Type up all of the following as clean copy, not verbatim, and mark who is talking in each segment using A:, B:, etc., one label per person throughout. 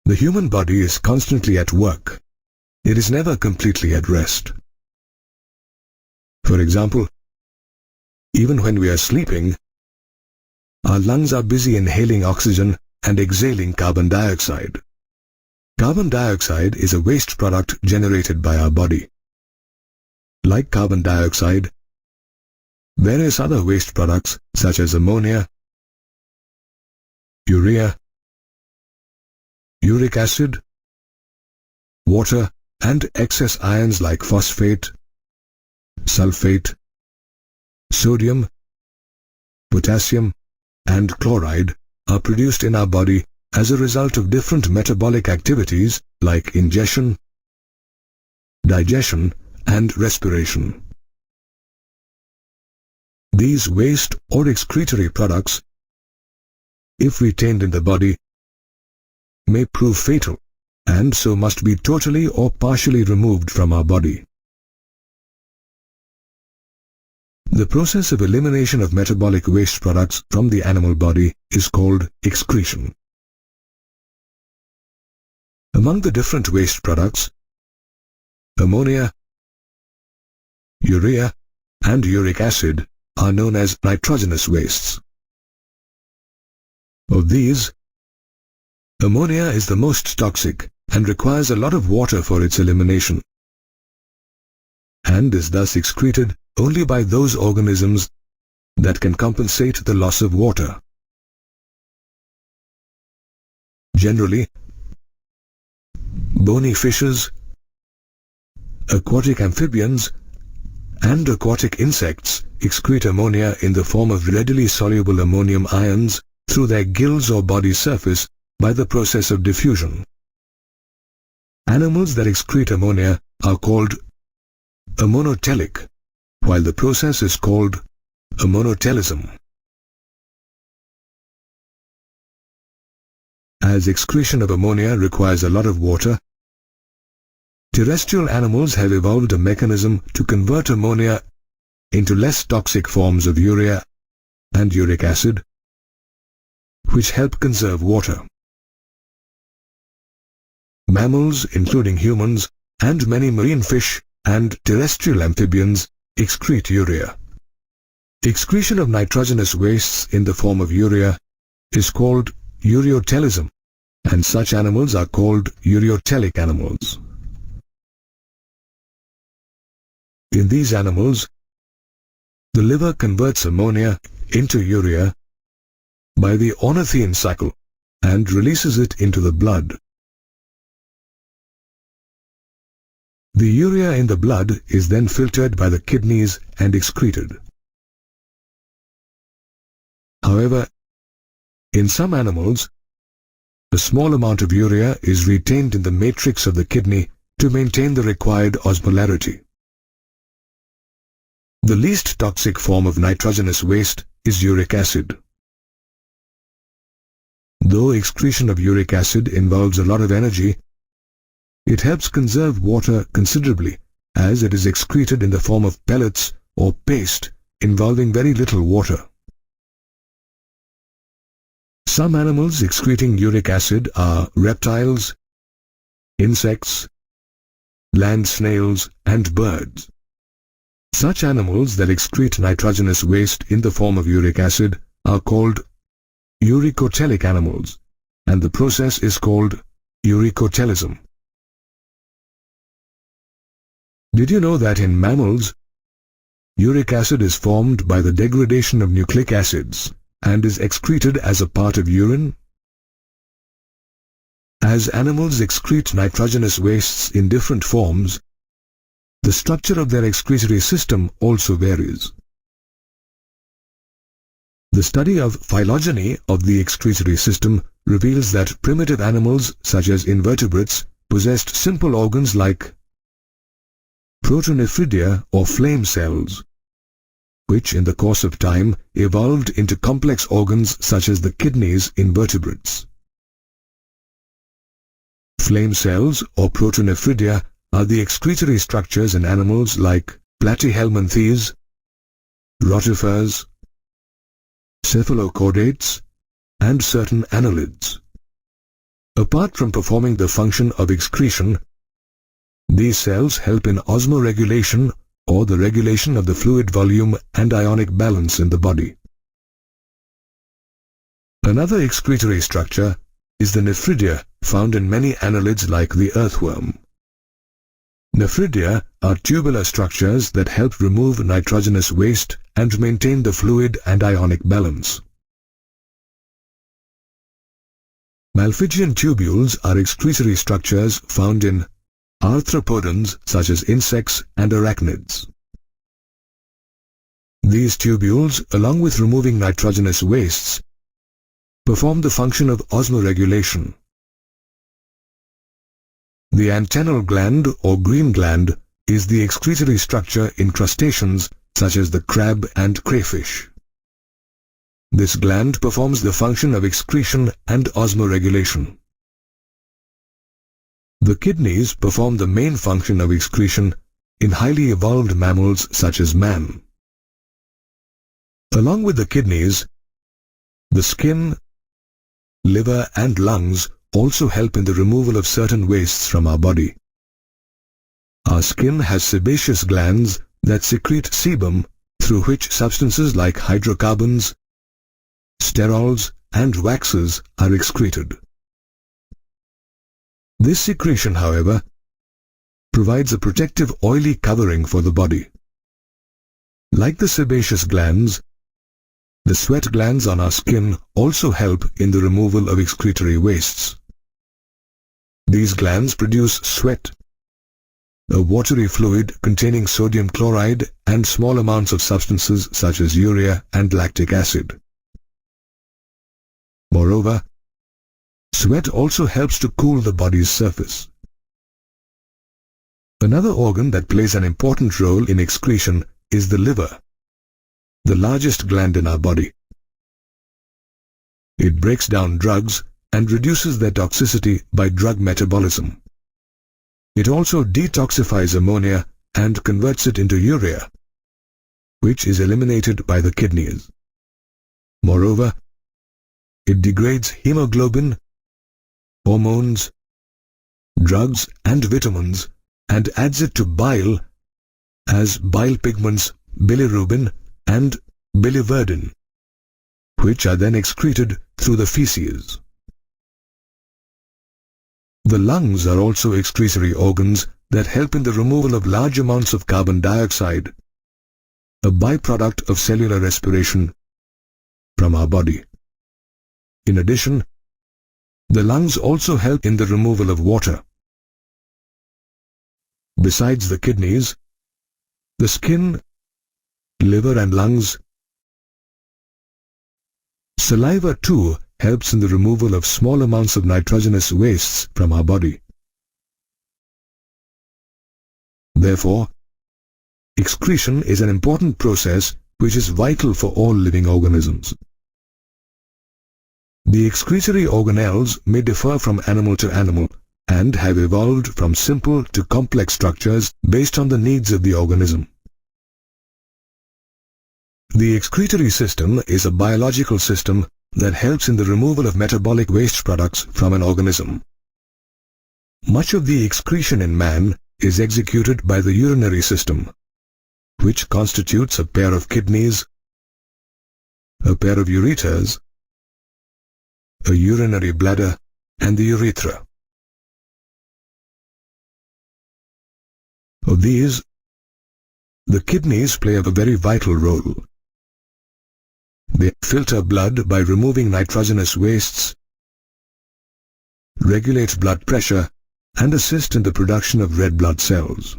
A: The human body is constantly at work. It is never completely at rest. For example, even when we are sleeping, our lungs are busy inhaling oxygen and exhaling carbon dioxide. Carbon dioxide is a waste product generated by our body. Like carbon dioxide, various other waste products such as ammonia, urea, uric acid, water, and excess ions like phosphate, sulfate, sodium, potassium, and chloride are produced in our body as a result of different metabolic activities like ingestion, digestion, and respiration. These waste or excretory products, if retained in the body, may prove fatal and so must be totally or partially removed from our body. The process of elimination of metabolic waste products from the animal body is called excretion. Among the different waste products, ammonia, urea, and uric acid are known as nitrogenous wastes. Of these, ammonia is the most toxic and requires a lot of water for its elimination, and is thus excreted only by those organisms that can compensate the loss of water. Generally, bony fishes, aquatic amphibians, and aquatic insects excrete ammonia in the form of readily soluble ammonium ions through their gills or body surface by the process of diffusion. Animals that excrete ammonia are called ammonotelic, while the process is called ammonotelism. As excretion of ammonia requires a lot of water, terrestrial animals have evolved a mechanism to convert ammonia into less toxic forms of urea and uric acid, which help conserve water. Mammals, including humans, and many marine fish and terrestrial amphibians excrete urea. Excretion of nitrogenous wastes in the form of urea is called ureotelism, and such animals are called ureotelic animals. In these animals, the liver converts ammonia into urea by the ornithine cycle and releases it into the blood. The urea in the blood is then filtered by the kidneys and excreted. However, in some animals, a small amount of urea is retained in the matrix of the kidney to maintain the required osmolarity. The least toxic form of nitrogenous waste is uric acid. Though excretion of uric acid involves a lot of energy, it helps conserve water considerably, as it is excreted in the form of pellets or paste involving very little water. Some animals excreting uric acid are reptiles, insects, land snails, and birds. Such animals that excrete nitrogenous waste in the form of uric acid are called uricotelic animals, and the process is called ureotelism. Did you know that in mammals, uric acid is formed by the degradation of nucleic acids and is excreted as a part of urine? As animals excrete nitrogenous wastes in different forms, the structure of their excretory system also varies. The study of phylogeny of the excretory system reveals that primitive animals such as invertebrates possessed simple organs like protonephridia or flame cells, which in the course of time evolved into complex organs such as the kidneys in vertebrates. Flame cells or protonephridia are the excretory structures in animals like platyhelminthes, rotifers, cephalochordates, and certain annelids. Apart from performing the function of excretion, these cells help in osmoregulation or the regulation of the fluid volume and ionic balance in the body. Another excretory structure is the nephridia found in many annelids like the earthworm. Nephridia are tubular structures that help remove nitrogenous waste and maintain the fluid and ionic balance. Malpighian tubules are excretory structures found in arthropodans such as insects and arachnids. These tubules, along with removing nitrogenous wastes, perform the function of osmoregulation. The antennal gland or green gland is the excretory structure in crustaceans such as the crab and crayfish. This gland performs the function of excretion and osmoregulation. The kidneys perform the main function of excretion in highly evolved mammals such as man. Along with the kidneys, the skin, liver and lungs also help in the removal of certain wastes from our body. Our skin has sebaceous glands that secrete sebum, through which substances like hydrocarbons, sterols and waxes are excreted. This secretion, however, provides a protective oily covering for the body. Like the sebaceous glands, the sweat glands on our skin also help in the removal of excretory wastes. These glands produce sweat, a watery fluid containing sodium chloride and small amounts of substances such as urea and lactic acid. Moreover, sweat also helps to cool the body's surface. Another organ that plays an important role in excretion is the liver, the largest gland in our body. It breaks down drugs and reduces their toxicity by drug metabolism. It also detoxifies ammonia and converts it into urea, which is eliminated by the kidneys. Moreover, it degrades hemoglobin, hormones, drugs and vitamins and adds it to bile as bile pigments bilirubin and biliverdin, which are then excreted through the feces. The lungs are also excretory organs that help in the removal of large amounts of carbon dioxide, a byproduct of cellular respiration, from our body. In addition, the lungs also help in the removal of water. Besides the kidneys, the skin, liver and lungs, saliva too helps in the removal of small amounts of nitrogenous wastes from our body. Therefore, excretion is an important process which is vital for all living organisms. The excretory organelles may differ from animal to animal and have evolved from simple to complex structures based on the needs of the organism. The excretory system is a biological system that helps in the removal of metabolic waste products from an organism. Much of the excretion in man is executed by the urinary system, which constitutes a pair of kidneys, a pair of ureters, a urinary bladder, and the urethra. Of these, the kidneys play a very vital role. They filter blood by removing nitrogenous wastes, regulate blood pressure, and assist in the production of red blood cells.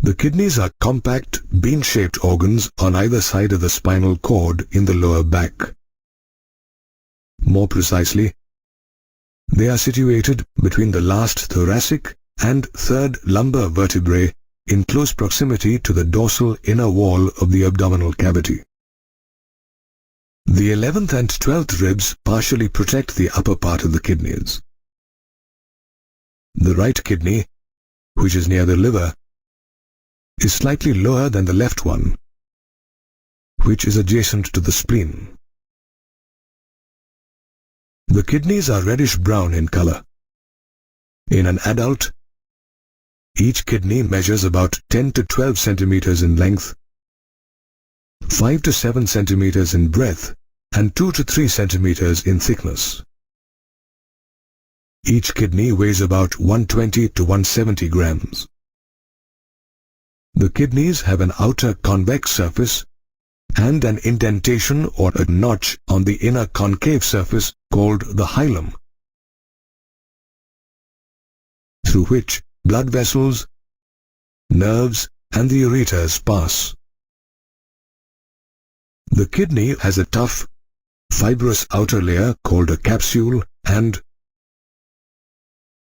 A: The kidneys are compact, bean-shaped organs on either side of the spinal cord in the lower back. More precisely, they are situated between the last thoracic and third lumbar vertebrae in close proximity to the dorsal inner wall of the abdominal cavity. The 11th and 12th ribs partially protect the upper part of the kidneys. The right kidney, which is near the liver, is slightly lower than the left one, which is adjacent to the spleen. The kidneys are reddish-brown in color. In an adult, each kidney measures about 10 to 12 centimeters in length, 5 to 7 centimeters in breadth, and 2 to 3 centimeters in thickness. Each kidney weighs about 120 to 170 grams. The kidneys have an outer convex surface and an indentation or a notch on the inner concave surface called the hilum, through which blood vessels, nerves, and the ureters pass. The kidney has a tough, fibrous outer layer called a capsule, and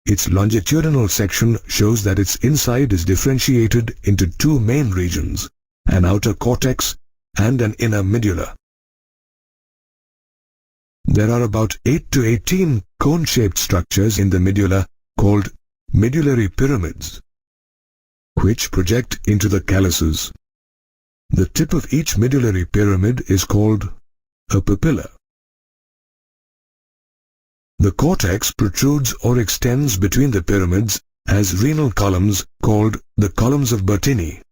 A: its longitudinal section shows that its inside is differentiated into two main regions, an outer cortex and an inner medulla. There are about 8 to 18 cone-shaped structures in the medulla called medullary pyramids, which project into the calyces. The tip of each medullary pyramid is called a papilla. The cortex protrudes or extends between the pyramids as renal columns called the columns of Bertini.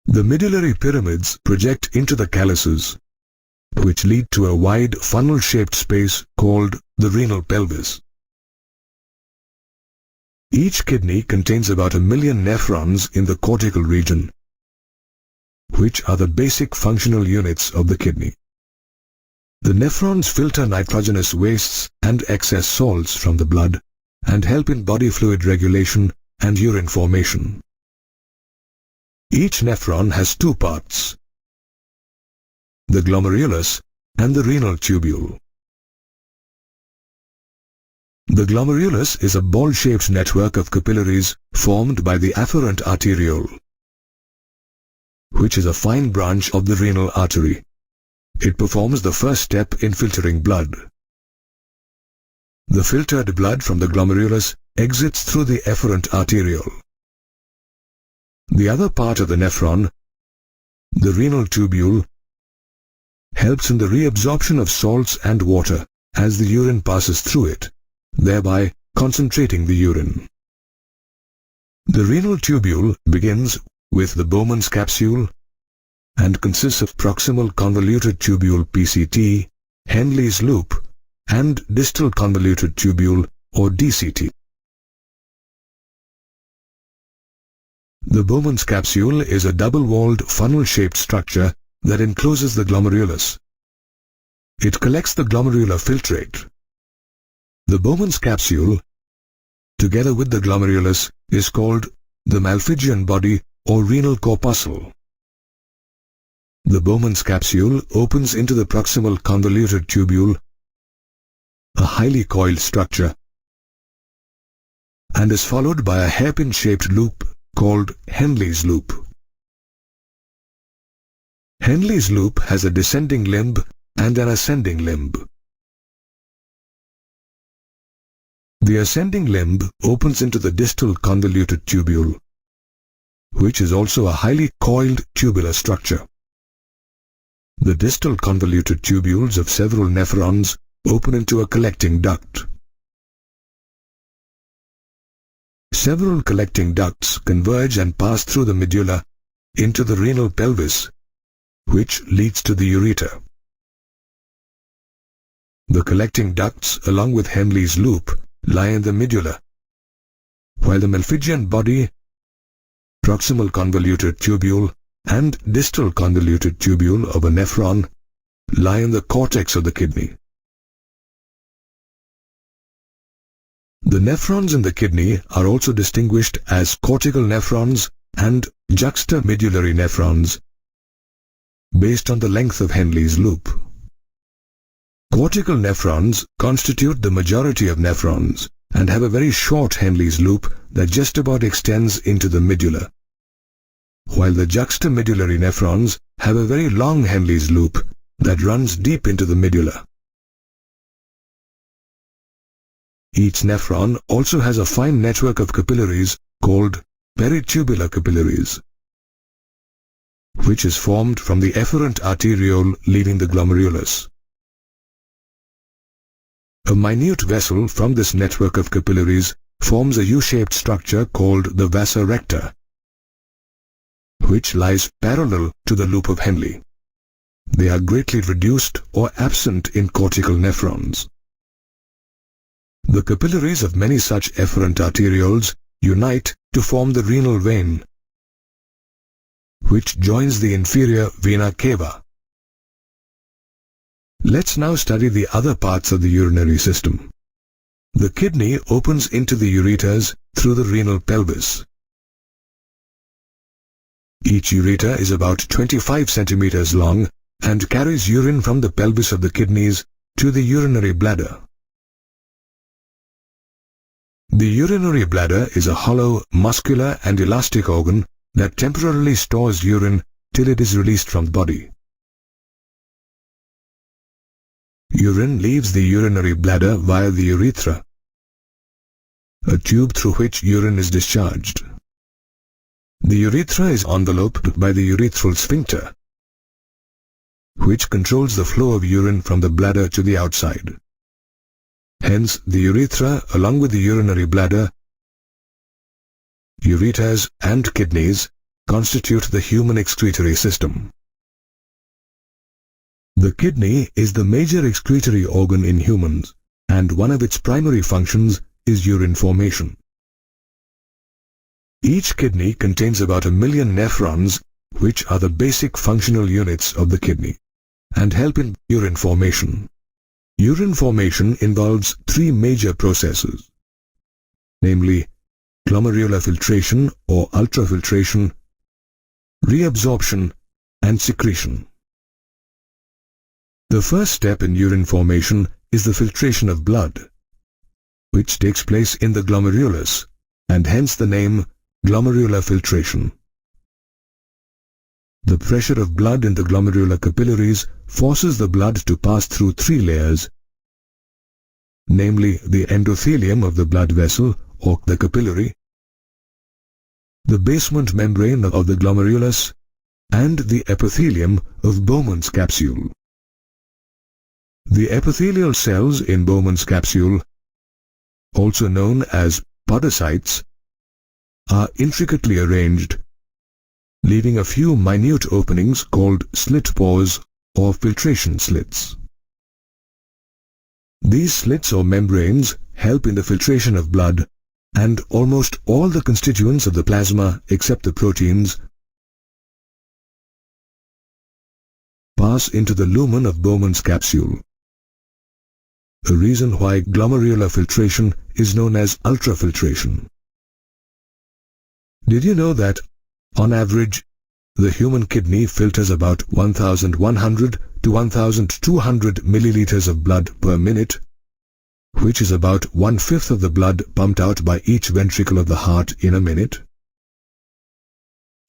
A: The medullary pyramids project into the calyces, which lead to a wide funnel-shaped space called the renal pelvis. Each kidney contains about 1 million nephrons in the cortical region, which are the basic functional units of the kidney. The nephrons filter nitrogenous wastes and excess salts from the blood and help in body fluid regulation and urine formation. Each nephron has two parts, the glomerulus and the renal tubule. The glomerulus is a ball-shaped network of capillaries formed by the afferent arteriole, which is a fine branch of the renal artery. It performs the first step in filtering blood. The filtered blood from the glomerulus exits through the efferent arteriole. The other part of the nephron, the renal tubule, helps in the reabsorption of salts and water as the urine passes through it, thereby concentrating the urine. The renal tubule begins with the Bowman's capsule and consists of proximal convoluted tubule PCT, Henle's loop, and distal convoluted tubule or DCT. The Bowman's capsule is a double-walled funnel-shaped structure that encloses the glomerulus. It collects the glomerular filtrate. The Bowman's capsule, together with the glomerulus, is called the Malpighian body or renal corpuscle. The Bowman's capsule opens into the proximal convoluted tubule, a highly coiled structure, and is followed by a hairpin-shaped loop called Henle's loop. Henle's loop has a descending limb and an ascending limb. The ascending limb opens into the distal convoluted tubule, which is also a highly coiled tubular structure. The distal convoluted tubules of several nephrons open into a collecting duct. Several collecting ducts converge and pass through the medulla into the renal pelvis, which leads to the ureter. The collecting ducts, along with Henle's loop, lie in the medulla, while the Malpighian body, proximal convoluted tubule, and distal convoluted tubule of a nephron lie in the cortex of the kidney. The nephrons in the kidney are also distinguished as cortical nephrons and juxtamedullary nephrons based on the length of Henle's loop. Cortical nephrons constitute the majority of nephrons and have a very short Henle's loop that just about extends into the medulla, while the juxtamedullary nephrons have a very long Henle's loop that runs deep into the medulla. Each nephron also has a fine network of capillaries called peritubular capillaries, which is formed from the efferent arteriole leaving the glomerulus. A minute vessel from this network of capillaries forms a U-shaped structure called the vasa recta, which lies parallel to the loop of Henle. They are greatly reduced or absent in cortical nephrons. The capillaries of many such efferent arterioles unite to form the renal vein, which joins the inferior vena cava. Let's now study the other parts of the urinary system. The kidney opens into the ureters through the renal pelvis. Each ureter is about 25 centimeters long and carries urine from the pelvis of the kidneys to the urinary bladder. The urinary bladder is a hollow, muscular and elastic organ that temporarily stores urine till it is released from the body. Urine leaves the urinary bladder via the urethra, a tube through which urine is discharged. The urethra is enveloped by the urethral sphincter, which controls the flow of urine from the bladder to the outside. Hence, the urethra, along with the urinary bladder, ureters and kidneys, constitute the human excretory system. The kidney is the major excretory organ in humans, and one of its primary functions is urine formation. Each kidney contains about 1 million nephrons, which are the basic functional units of the kidney, and help in urine formation. Urine formation involves 3 major processes, namely glomerular filtration or ultrafiltration, reabsorption, and secretion. The first step in urine formation is the filtration of blood, which takes place in the glomerulus, and hence the name glomerular filtration. The pressure of blood in the glomerular capillaries forces the blood to pass through 3 layers, namely the endothelium of the blood vessel or the capillary, the basement membrane of the glomerulus, and the epithelium of Bowman's capsule. The epithelial cells in Bowman's capsule, also known as podocytes, are intricately arranged, leaving a few minute openings called slit pores or filtration slits. These slits or membranes help in the filtration of blood, and almost all the constituents of the plasma except the proteins pass into the lumen of Bowman's capsule. A reason why glomerular filtration is known as ultrafiltration. Did you know that, on average, the human kidney filters about 1,100 to 1,200 milliliters of blood per minute, which is about 1/5 of the blood pumped out by each ventricle of the heart in a minute?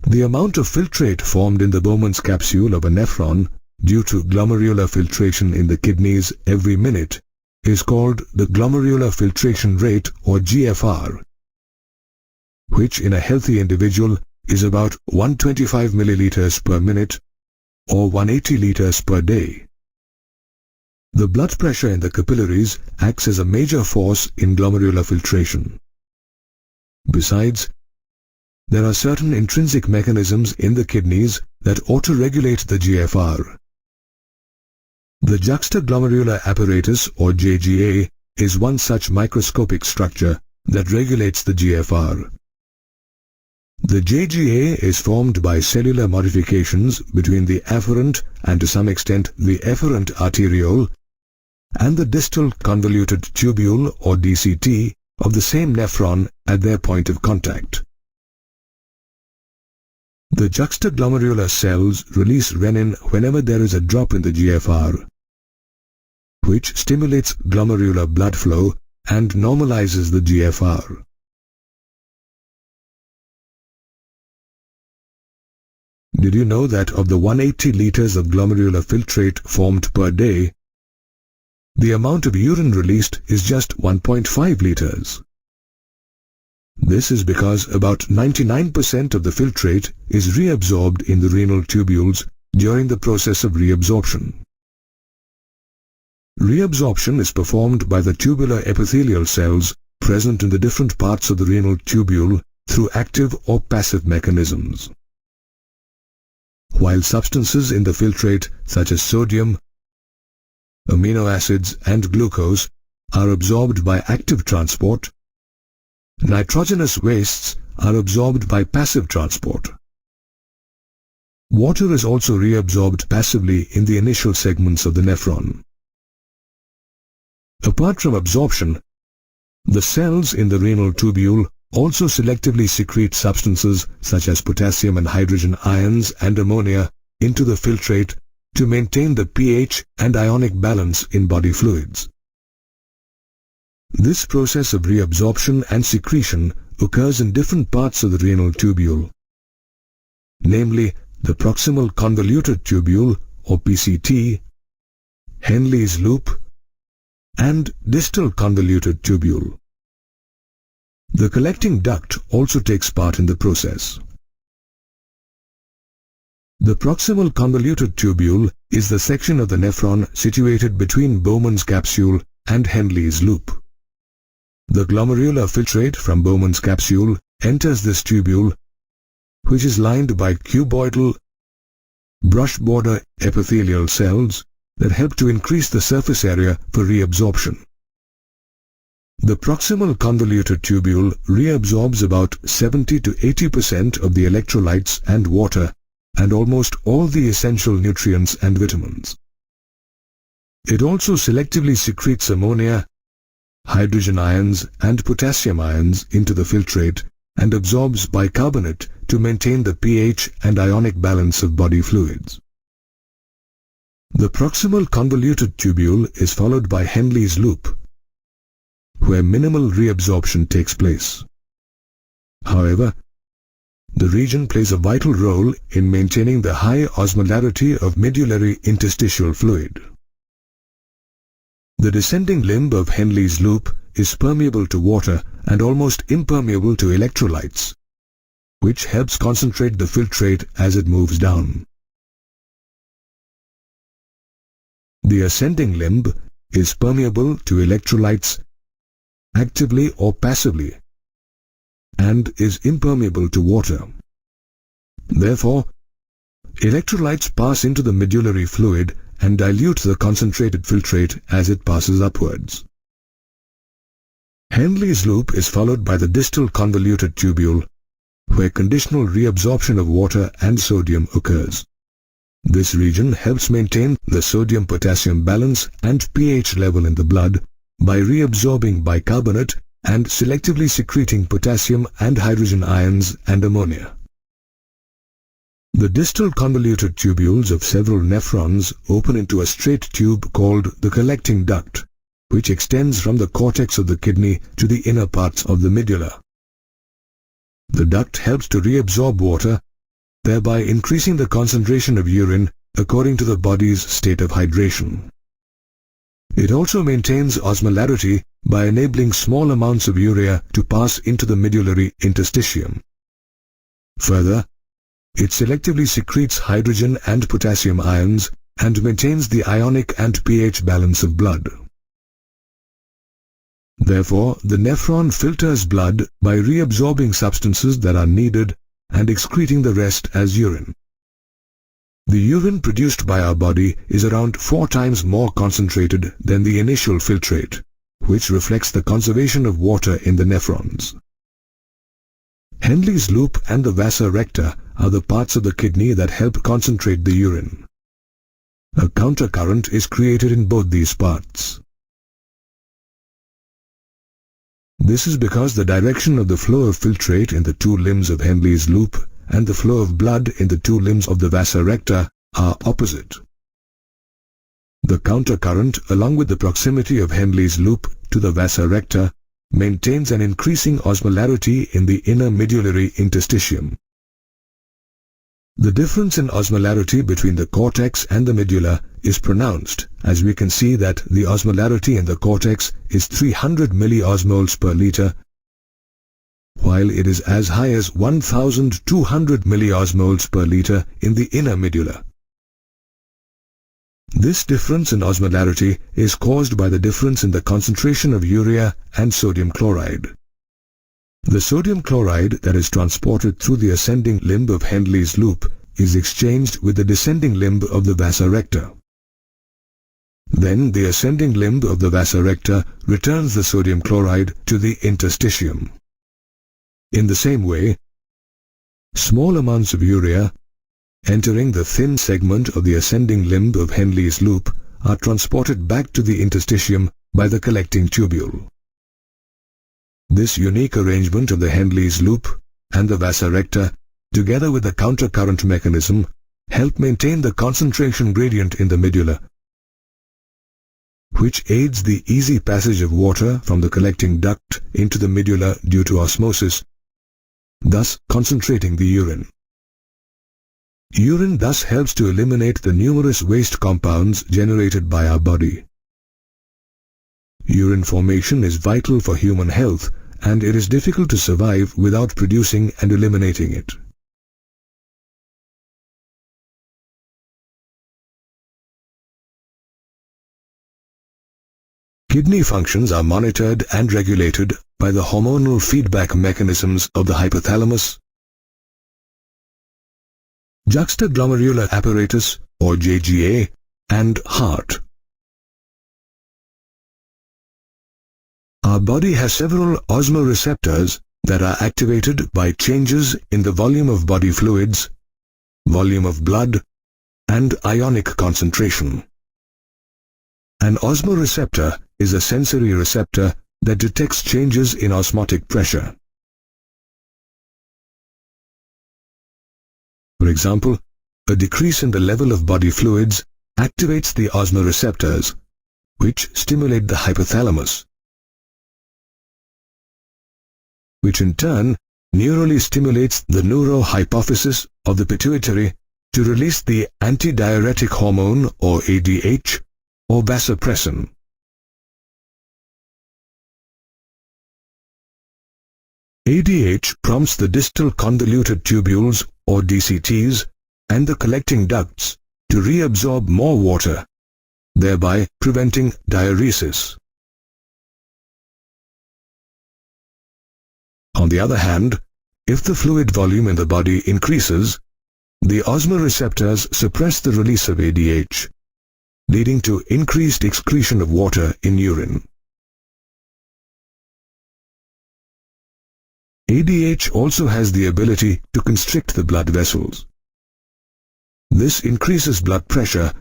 A: The amount of filtrate formed in the Bowman's capsule of a nephron due to glomerular filtration in the kidneys every minute is called the glomerular filtration rate or GFR, which in a healthy individual is about 125 milliliters per minute or 180 liters per day. The blood pressure in the capillaries acts as a major force in glomerular filtration. Besides, there are certain intrinsic mechanisms in the kidneys that auto-regulate the GFR. The juxtaglomerular apparatus or JGA is one such microscopic structure that regulates the GFR. The JGA is formed by cellular modifications between the afferent and to some extent the efferent arteriole and the distal convoluted tubule or DCT of the same nephron at their point of contact. The juxtaglomerular cells release renin whenever there is a drop in the GFR, which stimulates glomerular blood flow and normalizes the GFR. Did you know that of the 180 liters of glomerular filtrate formed per day, the amount of urine released is just 1.5 liters? This is because about 99% of the filtrate is reabsorbed in the renal tubules during the process of reabsorption. Reabsorption is performed by the tubular epithelial cells present in the different parts of the renal tubule through active or passive mechanisms. While substances in the filtrate such as sodium, amino acids and glucose are absorbed by active transport, nitrogenous wastes are absorbed by passive transport. Water is also reabsorbed passively in the initial segments of the nephron. Apart from absorption, the cells in the renal tubule also selectively secrete substances such as potassium and hydrogen ions and ammonia into the filtrate to maintain the pH and ionic balance in body fluids. This process of reabsorption and secretion occurs in different parts of the renal tubule, namely the proximal convoluted tubule or PCT, Henle's loop, and distal convoluted tubule. The collecting duct also takes part in the process. The proximal convoluted tubule is the section of the nephron situated between Bowman's capsule and Henle's loop. The glomerular filtrate from Bowman's capsule enters this tubule, which is lined by cuboidal, brush border epithelial cells that help to increase the surface area for reabsorption. The proximal convoluted tubule reabsorbs about 70 to 80% of the electrolytes and water and almost all the essential nutrients and vitamins. It also selectively secretes ammonia, hydrogen ions and potassium ions into the filtrate and absorbs bicarbonate to maintain the pH and ionic balance of body fluids. The proximal convoluted tubule is followed by Henle's loop, where minimal reabsorption takes place. However, the region plays a vital role in maintaining the high osmolarity of medullary interstitial fluid. The descending limb of Henle's loop is permeable to water and almost impermeable to electrolytes, which helps concentrate the filtrate as it moves down. The ascending limb is permeable to electrolytes actively or passively and is impermeable to water. Therefore, electrolytes pass into the medullary fluid and dilute the concentrated filtrate as it passes upwards. Henle's loop is followed by the distal convoluted tubule, where conditional reabsorption of water and sodium occurs. This region helps maintain the sodium-potassium balance and pH level in the blood by reabsorbing bicarbonate and selectively secreting potassium and hydrogen ions and ammonia. The distal convoluted tubules of several nephrons open into a straight tube called the collecting duct, which extends from the cortex of the kidney to the inner parts of the medulla. The duct helps to reabsorb water, thereby increasing the concentration of urine according to the body's state of hydration. It also maintains osmolarity by enabling small amounts of urea to pass into the medullary interstitium. Further, it selectively secretes hydrogen and potassium ions and maintains the ionic and pH balance of blood. Therefore, the nephron filters blood by reabsorbing substances that are needed and excreting the rest as urine. The urine produced by our body is around 4 times more concentrated than the initial filtrate, which reflects the conservation of water in the nephrons. Henle's loop and the vasa recta are the parts of the kidney that help concentrate the urine. A countercurrent is created in both these parts. This is because the direction of the flow of filtrate in the 2 limbs of Henle's loop and the flow of blood in the 2 limbs of the vasa recta are opposite. The countercurrent, along with the proximity of Henle's loop to the vasa recta, maintains an increasing osmolarity in the inner medullary interstitium. The difference in osmolarity between the cortex and the medulla is pronounced, as we can see that the osmolarity in the cortex is 300 milliosmoles per liter, while it is as high as 1200 milliosmoles per liter in the inner medulla. This difference in osmolarity is caused by the difference in the concentration of urea and sodium chloride. The sodium chloride that is transported through the ascending limb of Henle's loop is exchanged with the descending limb of the vasa recta. Then the ascending limb of the vasa recta returns the sodium chloride to the interstitium. In the same way, small amounts of urea entering the thin segment of the ascending limb of Henle's loop are transported back to the interstitium by the collecting tubule. This unique arrangement of the Henle's loop and the vasa recta, together with the countercurrent mechanism, help maintain the concentration gradient in the medulla, which aids the easy passage of water from the collecting duct into the medulla due to osmosis, thus concentrating the urine. Urine thus helps to eliminate the numerous waste compounds generated by our body. Urine formation is vital for human health, and it is difficult to survive without producing and eliminating it. Kidney functions are monitored and regulated by the hormonal feedback mechanisms of the hypothalamus, juxtaglomerular apparatus or JGA, and heart. Our body has several osmoreceptors that are activated by changes in the volume of body fluids, volume of blood, and ionic concentration. An osmoreceptor is a sensory receptor that detects changes in osmotic pressure. For example, a decrease in the level of body fluids activates the osmoreceptors, which stimulate the hypothalamus, which in turn neurally stimulates the neurohypophysis of the pituitary to release the antidiuretic hormone or ADH or vasopressin. ADH prompts the distal convoluted tubules or DCTs and the collecting ducts to reabsorb more water, thereby preventing diuresis. On the other hand, if the fluid volume in the body increases, the osmoreceptors suppress the release of ADH, leading to increased excretion of water in urine. ADH also has the ability to constrict the blood vessels. This increases blood pressure,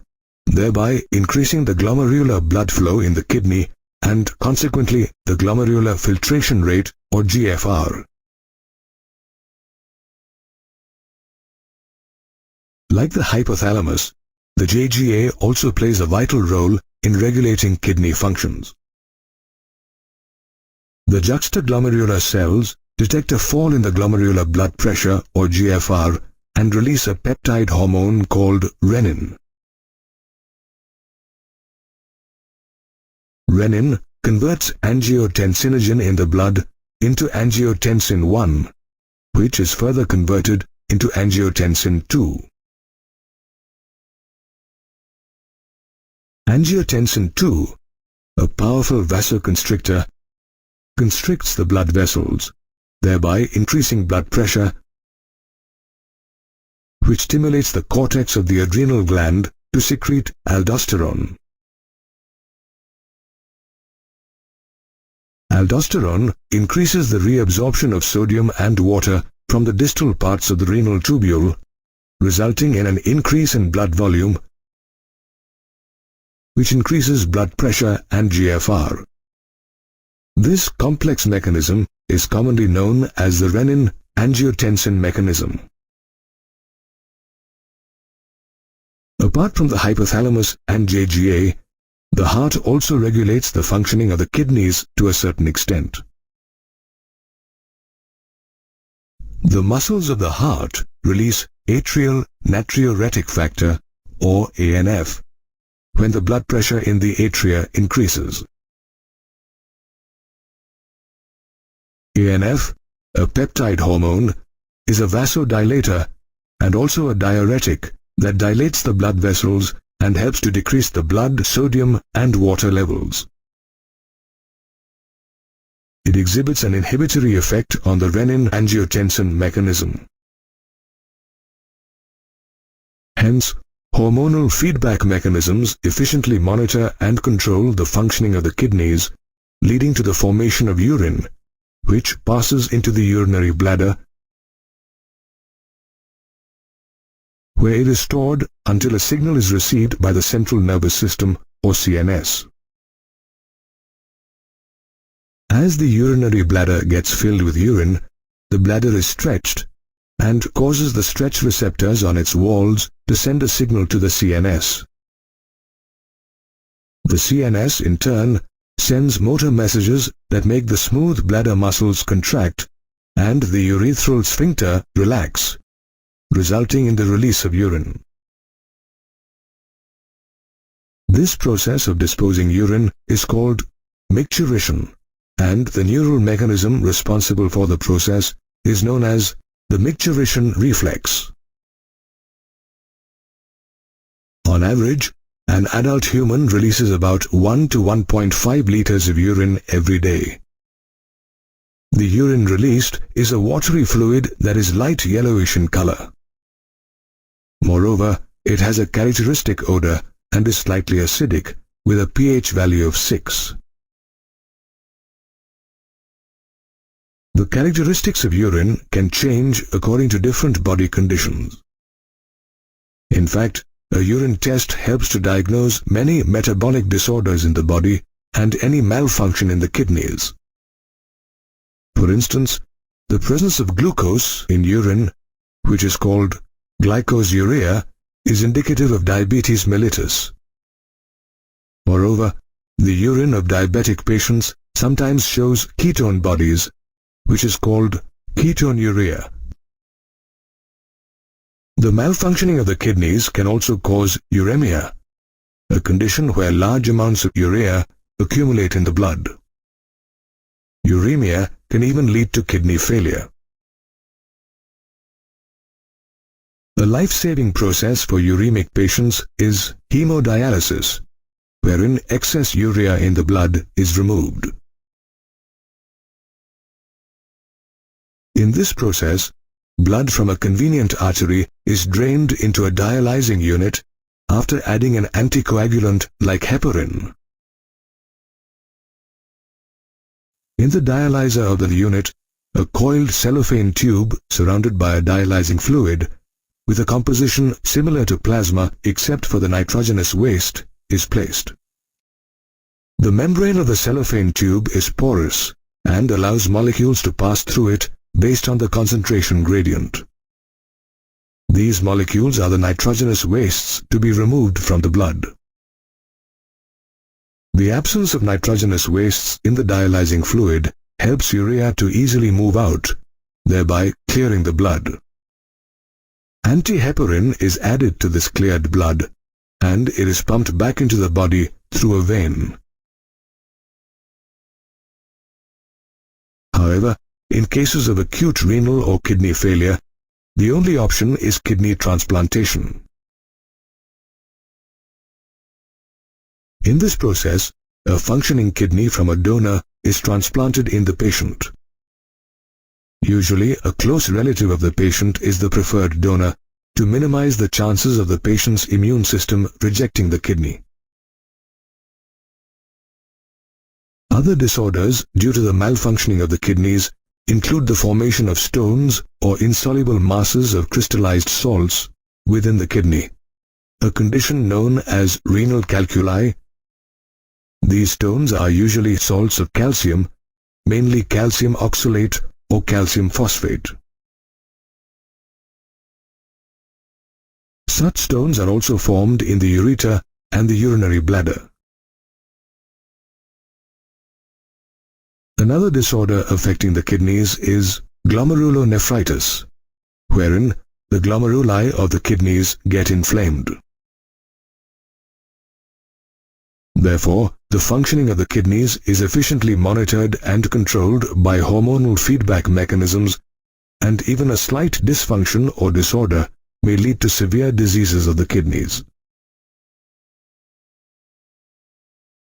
A: thereby increasing the glomerular blood flow in the kidney and consequently the glomerular filtration rate or GFR. Like the hypothalamus, the JGA also plays a vital role in regulating kidney functions. The juxtaglomerular cells detect a fall in the glomerular blood pressure or GFR and release a peptide hormone called renin. Renin converts angiotensinogen in the blood into angiotensin 1, which is further converted into angiotensin 2. Angiotensin 2, a powerful vasoconstrictor, constricts the blood vessels, thereby increasing blood pressure, which stimulates the cortex of the adrenal gland to secrete aldosterone. Aldosterone increases the reabsorption of sodium and water from the distal parts of the renal tubule, resulting in an increase in blood volume, which increases blood pressure and GFR. This complex mechanism is commonly known as the renin-angiotensin mechanism. Apart from the hypothalamus and JGA, the heart also regulates the functioning of the kidneys to a certain extent. The muscles of the heart release atrial natriuretic factor or ANF when the blood pressure in the atria increases. ANF, a peptide hormone, is a vasodilator and also a diuretic that dilates the blood vessels and helps to decrease the blood sodium and water levels. It exhibits an inhibitory effect on the renin-angiotensin mechanism. Hence, hormonal feedback mechanisms efficiently monitor and control the functioning of the kidneys, leading to the formation of urine, which passes into the urinary bladder, where it is stored until a signal is received by the central nervous system, or CNS. As the urinary bladder gets filled with urine, the bladder is stretched and causes the stretch receptors on its walls to send a signal to the CNS. The CNS, in turn, sends motor messages that make the smooth bladder muscles contract and the urethral sphincter relax, resulting in the release of urine. This process of disposing urine is called micturition, and the neural mechanism responsible for the process is known as the micturition reflex. On average, an adult human releases about 1 to 1.5 liters of urine every day. The urine released is a watery fluid that is light yellowish in color. Moreover, it has a characteristic odor and is slightly acidic with a pH value of 6. The characteristics of urine can change according to different body conditions. In fact, a urine test helps to diagnose many metabolic disorders in the body and any malfunction in the kidneys. For instance, the presence of glucose in urine, which is called glycosuria, is indicative of diabetes mellitus. Moreover, the urine of diabetic patients sometimes shows ketone bodies, which is called ketonuria. The malfunctioning of the kidneys can also cause uremia, a condition where large amounts of urea accumulate in the blood. Uremia can even lead to kidney failure. A life-saving process for uremic patients is hemodialysis, wherein excess urea in the blood is removed. In this process, blood from a convenient artery is drained into a dialyzing unit after adding an anticoagulant like heparin. In the dialyzer of the unit, a coiled cellophane tube surrounded by a dialyzing fluid with a composition similar to plasma except for the nitrogenous waste is placed. The membrane of the cellophane tube is porous and allows molecules to pass through it based on the concentration gradient. These molecules are the nitrogenous wastes to be removed from the blood. The absence of nitrogenous wastes in the dialyzing fluid helps urea to easily move out, thereby clearing the blood. Antiheparin is added to this cleared blood, and it is pumped back into the body through a vein. However, in cases of acute renal or kidney failure, the only option is kidney transplantation. In this process, a functioning kidney from a donor is transplanted in the patient. Usually, a close relative of the patient is the preferred donor to minimize the chances of the patient's immune system rejecting the kidney. Other disorders due to the malfunctioning of the kidneys include the formation of stones or insoluble masses of crystallized salts within the kidney, a condition known as renal calculi. These stones are usually salts of calcium, mainly calcium oxalate or calcium phosphate. Such stones are also formed in the ureter and the urinary bladder. Another disorder affecting the kidneys is glomerulonephritis, wherein the glomeruli of the kidneys get inflamed. Therefore, the functioning of the kidneys is efficiently monitored and controlled by hormonal feedback mechanisms, and even a slight dysfunction or disorder may lead to severe diseases of the kidneys.